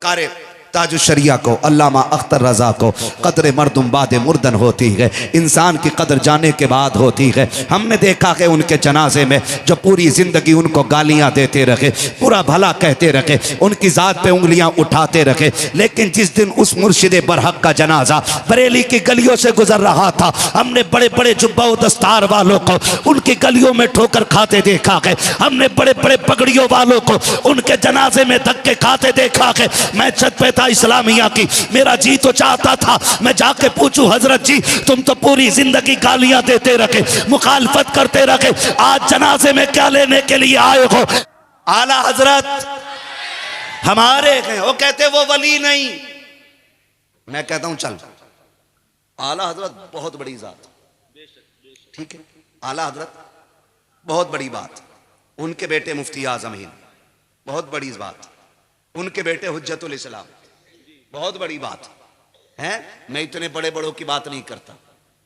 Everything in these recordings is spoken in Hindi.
कारे ताजुश शरिया को अल्लामा अख्तर रजा को कदर मर्दुम बाद मुर्दन होती है, इंसान की कदर जाने के बाद होती है। हमने देखा कि उनके जनाजे में जो पूरी ज़िंदगी उनको गालियां देते रखे, पूरा भला कहते रखे, उनकी ज़ात पे उंगलियां उठाते रखे, लेकिन जिस दिन उस मुर्शिद बरहक का जनाजा बरेली की गलियों से गुजर रहा था, हमने बड़े बड़े जुब्बा व दस्तार वालों को उनकी गलियों में ठोकर खाते देखा है। हमने बड़े बड़े पगड़ियों वालों को उनके जनाजे में धक्के खाते देखा है। मैं छत पे था इस्लामिया की, मेरा जी तो चाहता था मैं जाके पूछूं, हजरत जी तुम तो पूरी जिंदगी गालियां देते रखे, मुखालफत करते रखे, आज जनाजे में क्या लेने के लिए आए हो? आला हजरत हमारे हैं, वो कहते वो वली नहीं। मैं कहता हूं चल, आला हजरत बहुत बड़ी जात, ठीक है, आला हजरत बहुत बड़ी बात, उनके बेटे मुफ्ती आजम हिंद बहुत बड़ी बात, उनके बेटे हुज्जतुल इस्लाम बहुत बड़ी बात है। मैं इतने बड़े बड़ों की बात नहीं करता,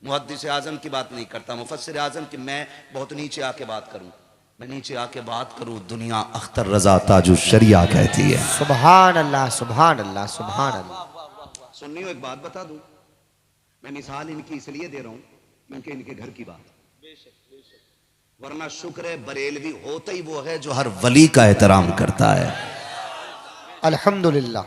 मुहद्दिस आजम की बात नहीं करता, मुफस्सिर आजम की मैं बहुत नीचे आके बात करूं, मैं नीचे आके बात करूं, दुनिया अख्तर रजा ताजुश शरिया कहती है। सुभान अल्लाह सुभान अल्लाह सुभान अल्लाह। सुनियो एक बात बता दूं, मैं मिसाल इनकी इसलिए दे रहा हूं क्योंकि इनके घर की बात, वरना शुक्र है बरेलवी होता ही वो है जो हर वली का एहतराम करता है। अल्हम्दुलिल्लाह,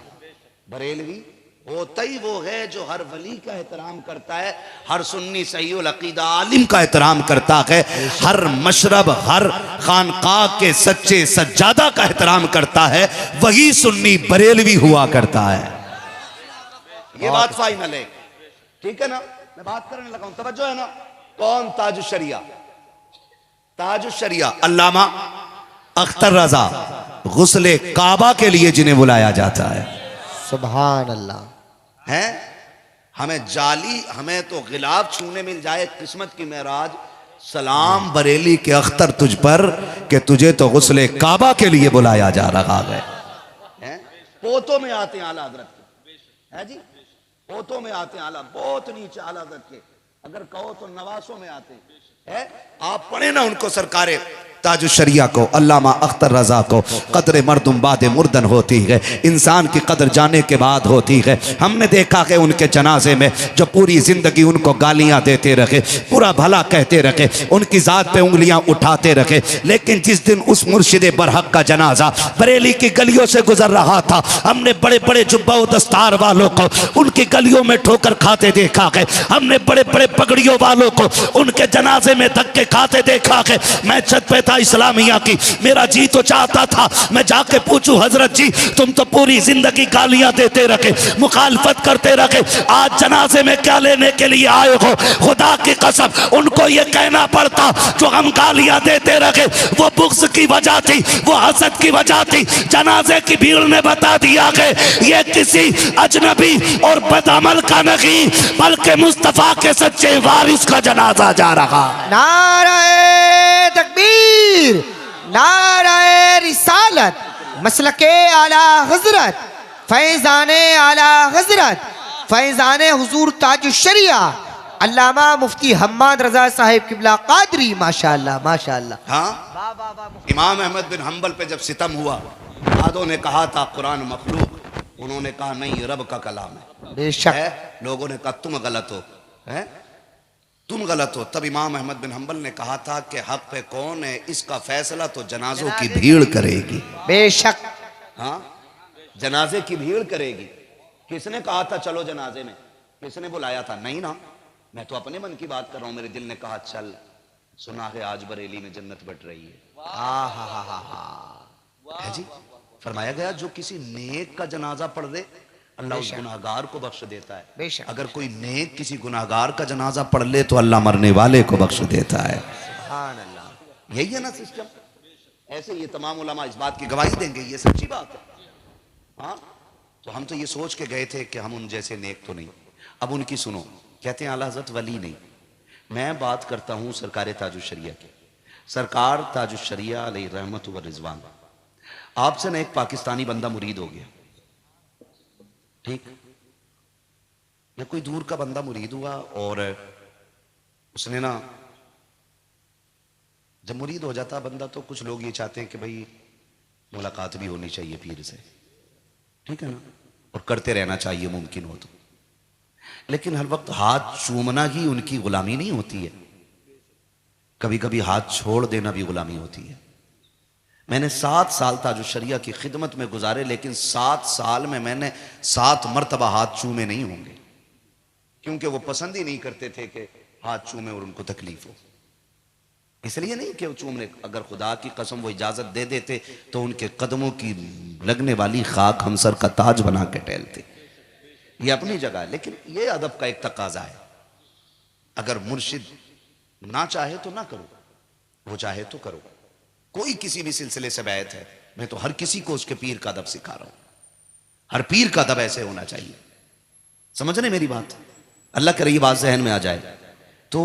बरेलवी होता ही वो है जो हर वली का एहतराम करता है, हर सुन्नी सहीउल अकीदा आलिम का एहतराम करता है, हर मशरब हर खानकाह के सच्चे सज्जादा का एहतराम करता है, वही सुन्नी बरेलवी हुआ करता है। ये बात फाइनल है, ठीक है ना? मैं बात करने लगा हूं, तवज्जो है ना? कौन? ताजुश शरिया, ताजुश शरिया अल्लामा अख्तर रजा गुस्ले काबा के लिए जिन्हें बुलाया जाता है। सुभान अल्लाह है, हमें जाली, हमें तो गिलाब छूने मिल जाए किस्मत की मेराज, सलाम बरेली के अख्तर तुझ पर कि तुझे तो गुस्ले काबा के लिए बुलाया जा रहा है। पोतों में आते हैं आला हजरत के, है जी, पोतों में आते हैं आला, बहुत नीचे आला हजरत के, अगर कहो तो नवासों में आते हैं। आप पढ़े ना उनको, सरकारे ताजुश शरिया को अल्लामा अख्तर रजा को कदर मर्दुम बाद मुर्दन होती है, इंसान की कदर जाने के बाद होती है। हमने देखा कि उनके जनाजे में जो पूरी जिंदगी उनको गालियां देते रखे, पूरा भला कहते रखे, उनकी ज़ात पे उंगलियां उठाते रखे, लेकिन जिस दिन उस मुर्शिद बरहक का जनाजा बरेली की गलियों से गुजर रहा था, हमने बड़े बड़े जुब्बा व दस्तार वालों को उनकी गलियों में ठोकर खाते देखा है। हमने बड़े बड़े पगड़ियों वालों को उनके जनाजे में धक्के खाते देखा है। मैं छत पे था इस्लामिया की, मेरा जी तो चाहता था मैं जाके पूछूं, हजरत जी तुम तो पूरी जिंदगी गालियां देते रखे, मुखालफत करते रखे, आज जनाजे में क्या लेने के लिए आए हो? खुदा की कसम उनको ये कहना पड़ता, जो हम गालियां देते रखे वो बुग़्ज़ की वजह थी, वो हसद की वजह थी। जनाजे की भीड़ ने बता दिया कि ये किसी अजनबी और बदअमल का नहीं, बल्कि मुस्तफा के सच्चे वारिस का जनाजा जा रहा। नारे तकबीर, नारे रिसालत, मसलके आला हजरत, फैजाने आला हजरत, फैजाने हुजूर ताजुश शरिया अल्लामा मुफ्ती हम्माद रजा साहिब किबला कादरी, माशाअल्लाह माशाअल्लाह। हाँ, इमाम अहमद बिन हम्बल पे जब सितम हुआ, आदों ने कहा था कुरान मखलूक, उन्होंने कहा नहीं रब का कलाम है। बेशक लोगों ने कहा तुम गलत हो, है तुम गलत हो। तब इमाम अहमद बिन हम्बल ने कहा था कि हक पे कौन है, इसका फैसला तो जनाजों की भीड़ करेगी। बेशक, हाँ, जनाजे की भीड़ करेगी। किसने कहा था चलो जनाजे में? किसने बुलाया था? नहीं ना, मैं तो अपने मन की बात कर रहा हूं। मेरे दिल ने कहा चल, सुना है आज बरेली में जन्नत बट रही है। है जी, फरमाया गया जो किसी नेक का जनाजा पढ़ दे अल्लाह उस गुनाहगार को बख्श देता है। अगर कोई नेक किसी गुनाहगार का जनाजा पढ़ ले तो अल्लाह मरने वाले को बख्श देता है। सुभान अल्लाह, यही है ना सिस्टम। ऐसे ये तमाम उलमा इस बात की गवाही देंगे, ये सच्ची बात है। हाँ, तो हम तो ये सोच के गए थे कि हम उन जैसे नेक तो नहीं। अब उनकी सुनो, कहते हैं आला हज़रत वली नहीं। मैं बात करता हूँ सरकार ताजुश शरिया की। सरकार ताजुश शरिया अलैहि रहमत व रिजवान, आपसे ना एक पाकिस्तानी बंदा मुरीद हो गया, ठीक, या कोई दूर का बंदा मुरीद हुआ, और उसने ना, जब मुरीद हो जाता बंदा तो कुछ लोग ये चाहते हैं कि भाई मुलाकात भी होनी चाहिए पीर से, ठीक है ना, और करते रहना चाहिए मुमकिन हो तो। लेकिन हर वक्त हाथ चूमना ही उनकी गुलामी नहीं होती है, कभी कभी हाथ छोड़ देना भी गुलामी होती है। मैंने 7 साल ताजुश्शरिया की खिदमत में गुजारे, लेकिन 7 साल में मैंने 7 मरतबा हाथ चूमे नहीं होंगे, क्योंकि वो पसंद ही नहीं करते थे कि हाथ चूमे और उनको तकलीफ हो। इसलिए नहीं कि वो चूमने, अगर खुदा की कसम वो इजाजत दे देते तो उनके कदमों की लगने वाली खाक हम सर का ताज बना के टहलते। ये अपनी जगह है, लेकिन ये अदब का एक तकाजा है। अगर मुर्शिद ना चाहे तो ना करो, वो चाहे तो करो। कोई किसी भी सिलसिले से बैत है, मैं तो हर किसी को उसके पीर का अदब सिखा रहा हूं। हर पीर का अदब ऐसे होना चाहिए। समझ रहे मेरी बात? अल्लाह करे ये बात जहन में आ जाए। तो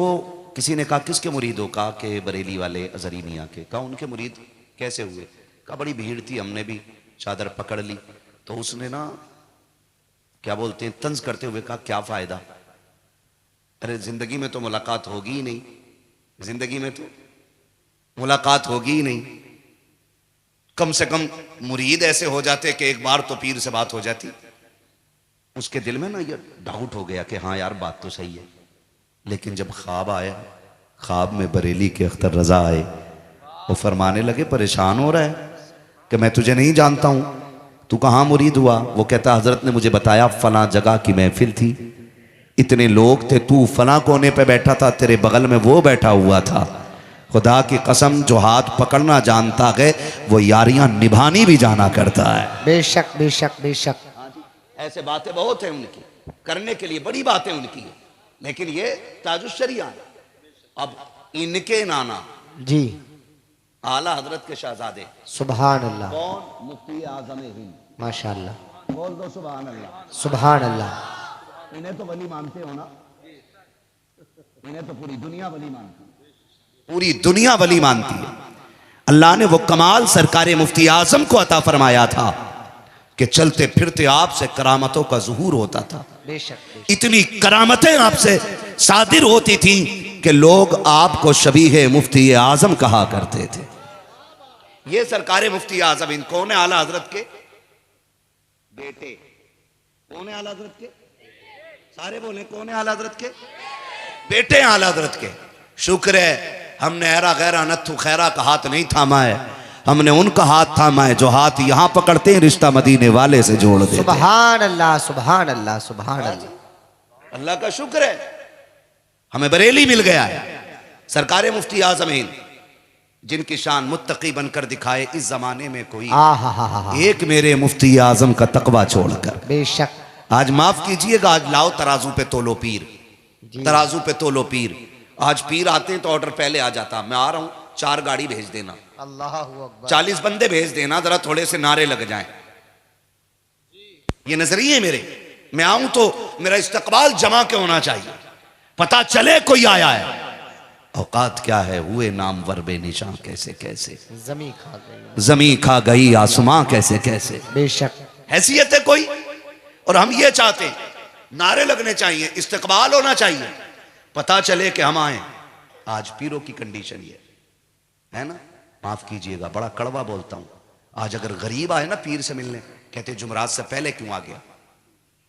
किसी ने कहा किसके मुरीद हो? कहा कि बरेली वाले अजहरी मियाँ के। कहा उनके मुरीद कैसे हुए? कहा बड़ी भीड़ थी, हमने भी चादर पकड़ ली। तो उसने ना क्या बोलते हैं, तंज करते हुए कहा क्या फायदा, अरे जिंदगी में तो मुलाकात होगी ही नहीं, जिंदगी में तो मुलाकात होगी ही नहीं। कम से कम मुरीद ऐसे हो जाते कि एक बार तो पीर से बात हो जाती। उसके दिल में ना ये डाउट हो गया कि हाँ यार बात तो सही है। लेकिन जब ख्वाब आया, ख्वाब में बरेली के अख्तर रजा आए, वो फरमाने लगे परेशान हो रहा है कि मैं तुझे नहीं जानता हूं, तू कहाँ मुरीद हुआ? वो कहता हजरत ने मुझे बताया फला जगह की महफिल थी, इतने लोग थे, तू फला कोने पे बैठा था, तेरे बगल में वो बैठा हुआ था। खुदा की कसम जो हाथ पकड़ना जानता है वो यारियां निभानी भी जाना करता है। बेशक बेशक बेशक। ऐसे बातें बहुत हैं उनकी, करने के लिए बड़ी बातें उनकी है, लेकिन ये ताजुश्शरिया है। अब इनके नाना जी आला हजरत के शहजादे सुभान अल्लाह, कौन? मुफ्ती आजम हिंद। माशाअल्लाह, बोल दो सुभान अल्लाह। सुभान अल्लाह। इन्हें तो वली मानते हो ना? इन्हें तो पूरी दुनिया वली मानती है, पूरी दुनिया वली मानती है। अल्लाह ने वो कमाल सरकार मुफ्ती आजम को अता फरमाया था कि चलते फिरते आपसे करामतों का ज़ुहूर होता था। बेशक इतनी करामतें आपसे सादिर होती थी कि लोग आपको शबीह मुफ्ती आजम कहा करते थे। ये सरकार मुफ्ती आजम इन कौन है? आला हजरत के बेटे। कौन है आला हजरत के? सारे बोले कौन है? आला हजरत के बेटे, आला हजरत के। शुक्र है हमने ऐरा गैरा नत्थु खैरा का हाथ नहीं थामा है, हमने उनका हाथ थामा है जो हाथ यहां पकड़ते हैं रिश्ता मदीने वाले से जोड़ देते। सुभान अल्लाह, सुभान अल्लाह, सुभान अल्लाह। अल्लाह का शुक्र है हमें बरेली मिल गया है। सरकार मुफ्ती आजम हिंद जिनकी शान मुत्तकी बनकर दिखाए इस जमाने में कोई एक मेरे मुफ्ती आजम का तकवा छोड़कर। बेशक। आज माफ कीजिएगा, आज लाओ तराजू पे तोलो पीर, तराजू पे तोलो पीर। आज पीर आते हैं तो ऑर्डर पहले आ जाता, मैं आ रहा हूं, 4 गाड़ी भेज देना, अल्लाह अकबर, 40 बंदे भेज देना, जरा थोड़े से नारे लग जाएं। ये नजरिए मेरे, मैं आऊं तो मेरा इस्तकबाल जमा के होना चाहिए, पता चले कोई आया है। औकात क्या है, हुए नाम वरबे निशान कैसे कैसे, जमी खा गई, जमी खा गई आसमां कैसे कैसे। बेशक। हैसियत है कोई? और हम ये चाहते हैं नारे लगने चाहिए, इस्तकबाल होना चाहिए, पता चले कि हम आए। आज पीरों की कंडीशन ये है ना, माफ कीजिएगा बड़ा कड़वा बोलता हूं, आज अगर गरीब आए ना पीर से मिलने, कहते जुमरात से पहले क्यों आ गया?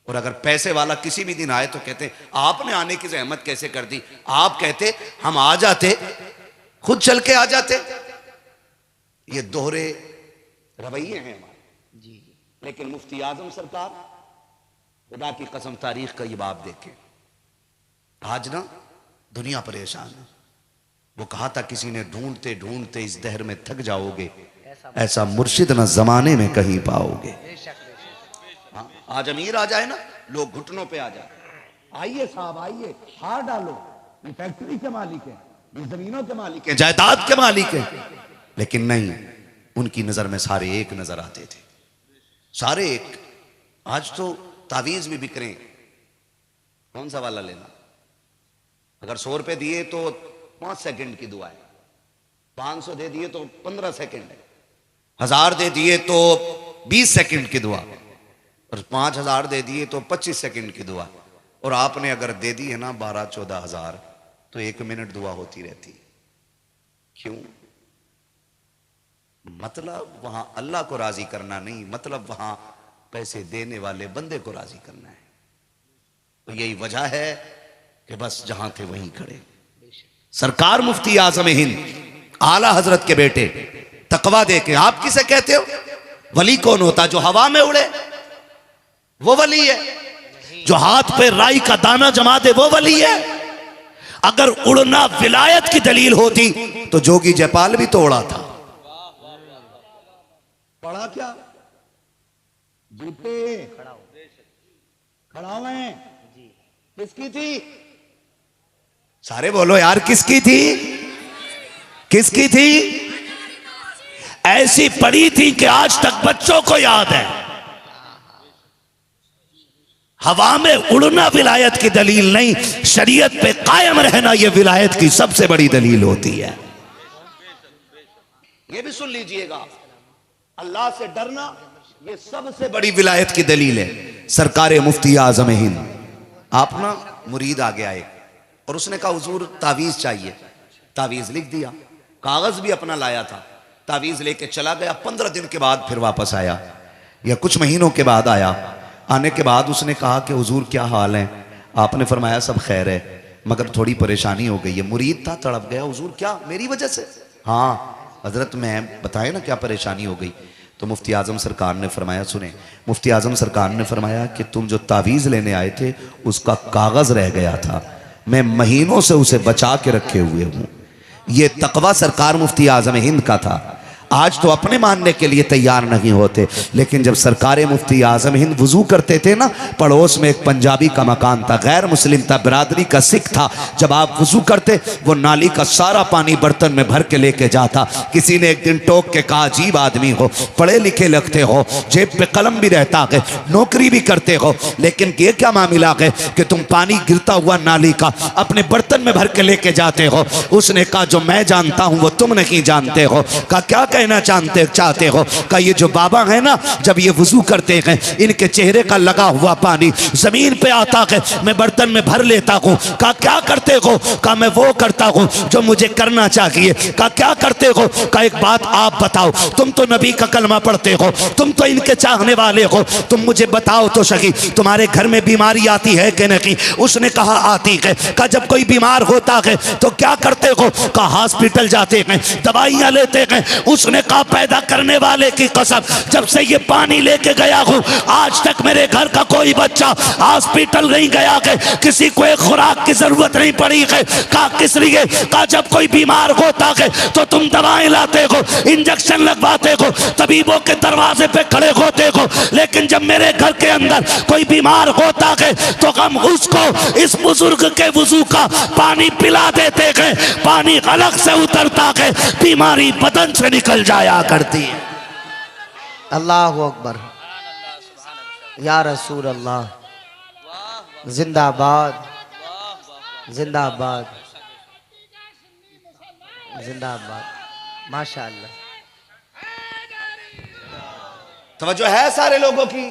और अगर पैसे वाला किसी भी दिन आए तो कहते आपने आने की जहमत कैसे कर दी? आप कहते हम आ जाते, खुद चल के आ जाते। ये दोहरे रवैये हैं हमारे जी। लेकिन मुफ्ती आजम सरकार, खुदा की कसम तारीख का ये बाब देखे, आज ना दुनिया परेशान है। वो कहा था किसी ने, ढूंढते ढूंढते इस दहर में थक जाओगे, ऐसा मुर्शिद ना जमाने में कहीं पाओगे। हाँ, आज अमीर आ जाए ना, लोग घुटनों पे आ जाए, आइए साहब आइए, हार डालो, ये फैक्ट्री के मालिक है, ये जमीनों के मालिक है, जायदाद के मालिक है। लेकिन नहीं, उनकी नजर में सारे एक नजर आते थे, सारे एक। आज तो तावीज भी बिक रहे हैं, कौन सा वाला लेना? अगर 100 रुपए दिए तो 5 सेकंड की दुआ है, 500 दे दिए तो 15 सेकंड है, 1000 दे दिए तो 20 सेकंड की दुआ, और 5000 दे दिए तो 25 सेकंड की दुआ। और आपने अगर दे दी है ना 12-14 हजार, तो 1 मिनट दुआ होती रहती। क्यों? मतलब वहां अल्लाह को राजी करना नहीं, मतलब वहां पैसे देने वाले बंदे को राजी करना है। तो यही वजह है कि बस जहां थे वहीं खड़े। सरकार मुफ्ती आजम हिंद आला हजरत के बेटे तकवा दे के, आप किसे कहते हो? वली कौन होता? जो हवा में उड़े वो वली है। जो हाथ पे राई का दाना जमा दे वो वली है। अगर उड़ना विलायत की दलील होती तो जोगी जयपाल भी तो उड़ा था। पढ़ा क्या? जूते खड़ा हुए किसकी थी? सारे बोलो यार, किसकी थी? किसकी थी? ऐसी पड़ी थी कि आज तक बच्चों को याद है। हवा में उड़ना विलायत की दलील नहीं, शरीयत पे कायम रहना यह विलायत की सबसे बड़ी दलील होती है। यह भी सुन लीजिएगा, अल्लाह से डरना यह सबसे बड़ी विलायत की दलील है। सरकार मुफ्ती आजम हिंद, आप ना मुरीद आ गया एक, और उसने कहा हुजूर तावीज चाहिए। तावीज लिख दिया, कागज भी अपना लाया था, तावीज लेके चला गया। 15 दिन के बाद फिर वापस आया, या कुछ महीनों के बाद आया। आने के बाद उसने कहा कि हुजूर क्या हाल है? आपने फरमाया सब खैर है, मगर थोड़ी परेशानी हो गई है। मुरीद था, तड़प गया, हुजूर क्या मेरी वजह से? हाँ हजरत, मैं बताए ना क्या परेशानी हो गई। तो मुफ्ती आजम सरकार ने फरमाया, सुने, मुफ्ती आजम सरकार ने फरमाया कि तुम जो तावीज़ लेने आए थे उसका कागज़ रह गया था, मैं महीनों से उसे बचा के रखे हुए हूँ। ये तकवा सरकार मुफ्ती आजम हिंद का था। आज तो अपने मानने के लिए तैयार नहीं होते, लेकिन जब सरकार मुफ्ती आजम हिंद वुजू करते थे ना, पड़ोस में एक पंजाबी का मकान था, गैर मुस्लिम था, बिरादरी का सिख था। जब आप वुजू करते, वो नाली का सारा पानी बर्तन में भर के लेके जाता। किसी ने एक दिन टोक के कहा, अजीब आदमी हो, पढ़े लिखे लगते हो, जेब पे कलम भी रहता है, नौकरी भी करते हो, लेकिन ये क्या मामला है कि तुम पानी गिरता हुआ नाली का अपने बर्तन में भर के लेके जाते हो? उसने कहा, जो मैं जानता हूं वो तुम नहीं जानते हो। कहा, क्या कहना चाहते हो? का ये जो बाबा है ना, जब ये वुजू करते हैं, इनके चेहरे का लगा हुआ पानी जमीन पे आता है, मैं बर्तन में भर लेता हूं। का क्या करते हो? का मैं वो करता हूं जो मुझे करना चाहिए। का क्या करते हो? का एक बात आप बताओ, तुम तो नबी का कलमा पढ़ते हो, तुम तो इनके चाहने वाले हो, तुम मुझे बताओ तो सही, तुम्हारे घर में बीमारी आती है कि नहीं? उसने कहा आती है। का जब कोई बीमार होता है तो क्या करते हो? का हॉस्पिटल जाते हैं, दवाइयां लेते हैं। उसने कहा, पैदा करने वाले की कसम, जब से ये पानी लेके गया हूं आज तक मेरे घर का कोई बच्चा हॉस्पिटल नहीं गया है, किसी को एक खुराक की जरूरत नहीं पड़ी है। कहा किस लिए? कहा जब कोई बीमार होता है तो तुम दवाएं लाते हो, इंजेक्शन लगवाते हो, तबीबों के दरवाजे पे खड़े होते हो, लेकिन जब मेरे घर के अंदर कोई बीमार होता है तो हम उसको इस बुजुर्ग के वुजू का पानी पिला देते हैं, पानी अलग से उतरता है, बीमारी बदन से निकल जाया करती है। अल्लाह अकबर, या रसूल अल्लाह, जिंदाबाद जिंदाबाद जिंदाबाद, माशाअल्लाह। तवज्जो है सारे लोगों की?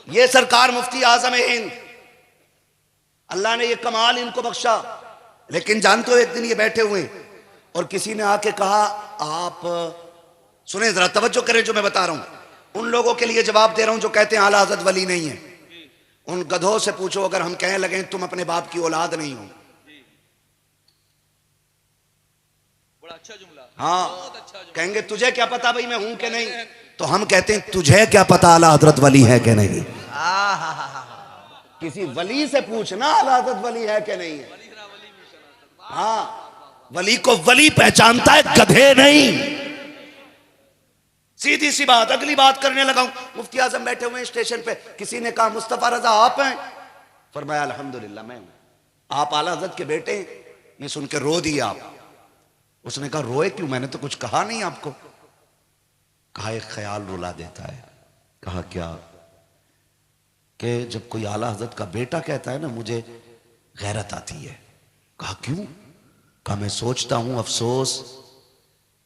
ये सरकार मुफ्ती आजम हिंद, अल्लाह ने ये कमाल इनको बख्शा। लेकिन जानते हो, एक दिन ये बैठे हुए और किसी ने आके कहा, आप सुने जरा, तवज्जो करें जो मैं बता रहा हूं। उन लोगों के लिए जवाब दे रहा हूं जो कहते हैं आला हज़रत वली नहीं है। उन गधों से पूछो, अगर हम कहने लगे तुम अपने बाप की औलाद नहीं हो। बड़ा अच्छा जुमला। हाँ, कहेंगे तुझे क्या पता भाई मैं हूं कि नहीं? तो हम कहते हैं तुझे क्या पता आला हज़रत वली है कि नहीं? किसी वली से पूछना आला हज़रत वली है कि नहीं है। हाँ, वली को वली पहचानता है, गधे नहीं। सीधी सी बात। अगली बात करने लगा हूं, मुफ्ती आजम बैठे हुए स्टेशन पे, किसी ने कहा मुस्तफा रजा आप हैं? फरमाया अल्हम्दुलिल्लाह मैं हूं। आप आला हज़रत के बेटे हैं? ये सुन के रो दिए आप। उसने कहा रोए क्यों, मैंने तो कुछ कहा नहीं आपको। कहा एक ख्याल रुला देता है। कहा क्या? कि जब कोई आला हज़रत का बेटा कहता है ना, मुझे गैरत आती है। कहा क्यों? कहा मैं सोचता हूं अफसोस,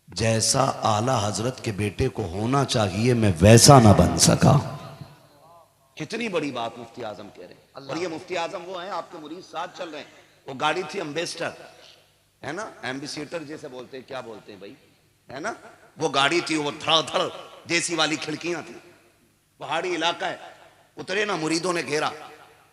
जैसा आला हजरत के बेटे को होना चाहिए मैं वैसा ना बन सका। कितनी बड़ी बात मुफ्ती आजम कह रहे हैं। और ये मुफ्ती आजम वो हैं, आपके मुरीद साथ चल रहे हैं। वो गाड़ी थी एम्बेसडर, है ना, एम्बेसडर जैसे बोलते हैं, क्या बोलते हैं भाई, है ना, वो गाड़ी थी, वो धड़ धड़ देसी वाली खिड़कियां थी। पहाड़ी इलाका है। उतरे ना, मुरीदों ने घेरा।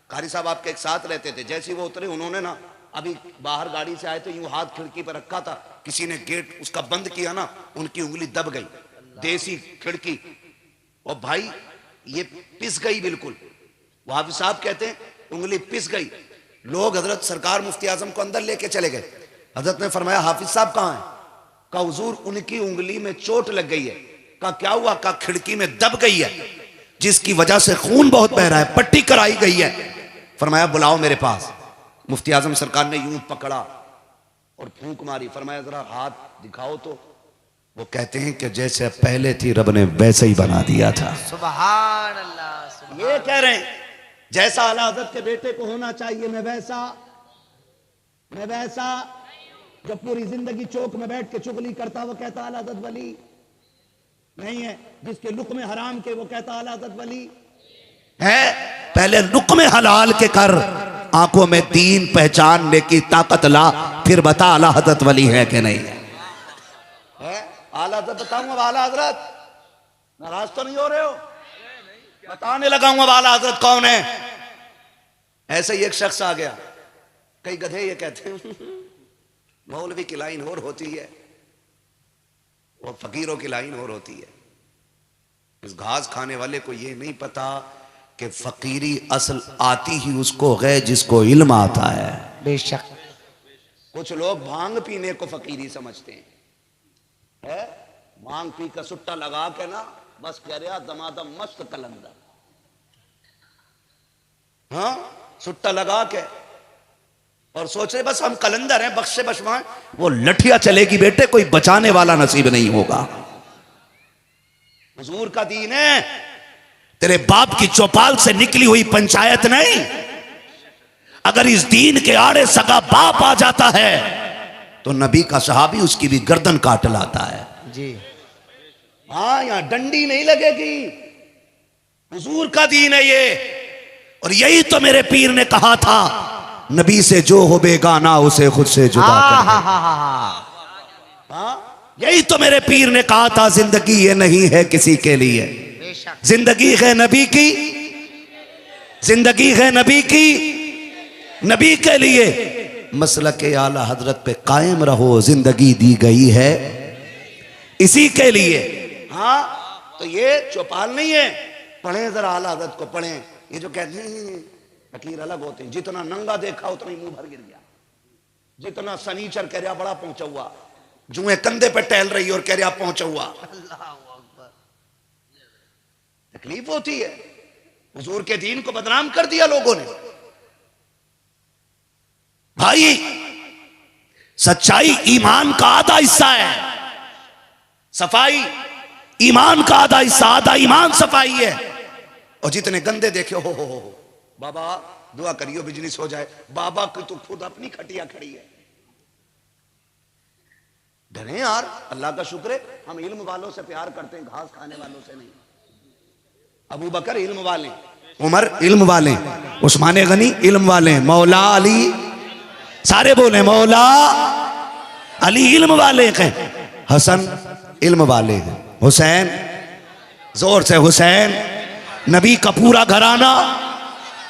कारी साहब आपके एक साथ रहते थे। जैसे ही वो उतरे, उन्होंने ना अभी बाहर गाड़ी से आए तो यूं हाथ खिड़की पर रखा था, किसी ने गेट उसका बंद किया ना, उनकी उंगली दब गई, देसी खिड़की, और भाई ये पिस गई बिल्कुल। वो हाफिज साहब कहते हैं उंगली पिस गई। लोग हजरत सरकार मुफ्ती आजम को अंदर लेके चले गए। हजरत ने फरमाया हाफिज साहब कहाँ हैं? कहा हुजूर उनकी उंगली में चोट लग गई है। कहा क्या हुआ? कहा खिड़की में दब गई है, जिसकी वजह से खून बहुत बह रहा है, पट्टी कराई गई है। फरमाया बुलाओ मेरे पास। मुफ्ती आजम सरकार ने यूं पकड़ा और फूंक मारी। फरमाया जरा हाथ दिखाओ तो। वो कहते हैं कि जैसे पहले थी रब ने वैसे ही बना दिया था। सुभान अल्लाह, सुभान ये कह रहे हैं जैसा आला हज़रत के बेटे को होना चाहिए, मैं वैसा जब पूरी जिंदगी चौक में बैठ के चुगली करता वो कहता आला हज़रत वली नहीं है, जिसके लुक़्मे हराम के वो कहता आला हज़रत वली है। पहले लुक़्मे हलाल के कर, आंखों में दीन पहचानने की ताकत ला, फिर बता आला हज़रत वली है कि नहीं है। आला हज़रत बताऊंगा, आला हज़रत नाराज तो नहीं हो रहे हो? बताने लगाऊंगा आला हज़रत कौन है। ऐसे ही एक शख्स आ गया। कई गधे ये कहते हैं मौलवी की लाइन और होती है और फकीरों की लाइन और होती है। इस घास खाने वाले को ये नहीं पता कि फकीरी असल आती ही उसको है जिसको इल्म आता है। बेशक। कुछ लोग भांग पीने को फकीरी समझते हैं। भांग पी का सुट्टा लगा के ना बस कह रहा दमादम मस्त कलंदर। हाँ, सुट्टा लगा के और सोच रहे बस हम कलंदर हैं, बख्शे बशवाएं। वो लठिया चलेगी बेटे, कोई बचाने वाला नसीब नहीं होगा। हुजूर का दीन है, तेरे बाप की चौपाल से निकली हुई पंचायत नहीं। अगर इस दीन के आड़े सगा बाप आ जाता है तो नबी का सहाबी उसकी भी गर्दन काट लाता है जी। हाँ, यहां डंडी नहीं लगेगी। हुजूर का दीन है ये। और यही तो मेरे पीर ने कहा था, नबी से जो हो बेगाना उसे खुद से जुदा कर दे। हाँ, यही तो मेरे पीर ने कहा था, जिंदगी ये नहीं है किसी के लिए, जिंदगी है नबी की, जिंदगी है नबी की, नबी के लिए। मसलक आला हजरत पे कायम रहो, जिंदगी दी गई है इसी के लिए। हाँ, तो ये चौपाल नहीं है। पढ़े जरा आला हजरत को, पढ़े। ये जो कहते हैं फकीर अलग होते हैं, जितना नंगा देखा उतना ही मुंह भर गिर गया, जितना सनीचर कह रहा बड़ा पहुंचा हुआ, जुए कंधे पे टहल रही और कह रहा पहुंचा हुआ। तकलीफ होती है। हुजूर के दीन को बदनाम कर दिया लोगों ने। भाई, सच्चाई ईमान का आधा हिस्सा है, सफाई ईमान का आधा हिस्सा, आधा ईमान सफाई है। और जितने गंदे देखे हो बाबा दुआ करियो बिजनेस हो जाए, बाबा की तो खुद अपनी खटिया खड़ी है। डरे यार, अल्लाह का शुक्र है हम इल्म वालों से प्यार करते हैं, घास खाने वालों से नहीं। अबू बकर इल्म वाले, उमर इल्म वाले, उस्मान गनी इल्म वाले, मौला अली, सारे बोले मौला अली इल्म वाले हैं, हसन इल्म वाले हैं, हुसैन जोर से हुसैन, नबी का पूरा घराना,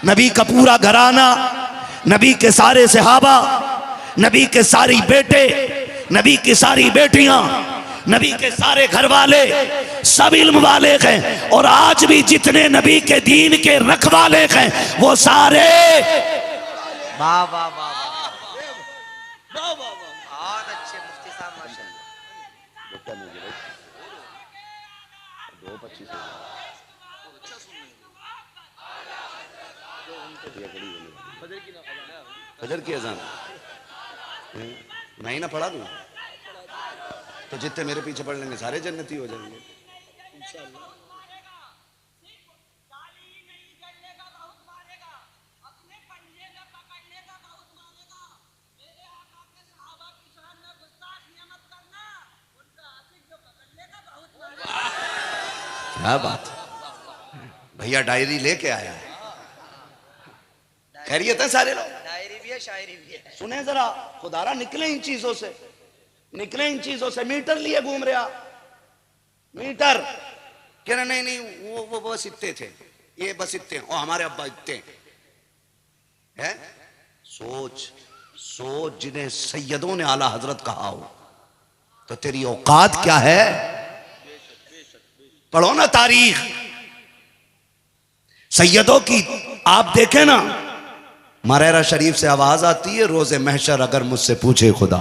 नबी का पूरा घराना, नबी के सारे सहाबा, नबी के सारी बेटे, नबी की सारी बेटियां, नबी के सारे घर वाले, सब इल्म वाले हैं। और आज भी जितने नबी के दीन के रखवाले हैं वो सारे वाह वाह वाह बहुत अच्छे मुफ्ती साहब माशाल्लाह। फजर की अजान मैं ही ना पढ़ा दूं तो जितने मेरे पीछे पढ़ लेंगे सारे जन्नती हो जाएंगे। क्या बात, भैया डायरी लेके आया है। खैरियत है सारे लोग? डायरी भी है, शायरी भी है। सुने जरा, खुदारा निकले इन चीजों से, निकले इन चीजों से। मीटर लिए घूम रहा, मीटर कह रहे नहीं नहीं वो बस इतने थे, ये बस इतने और हमारे अब्बा इतने है। सोच सोच, जिन्हें सैयदों ने आला हजरत कहा हो तो तेरी औकात क्या है? पढ़ो ना तारीख सैयदों की। आप देखें ना, मरेरा शरीफ से आवाज आती है, रोजे महशर अगर मुझसे पूछे खुदा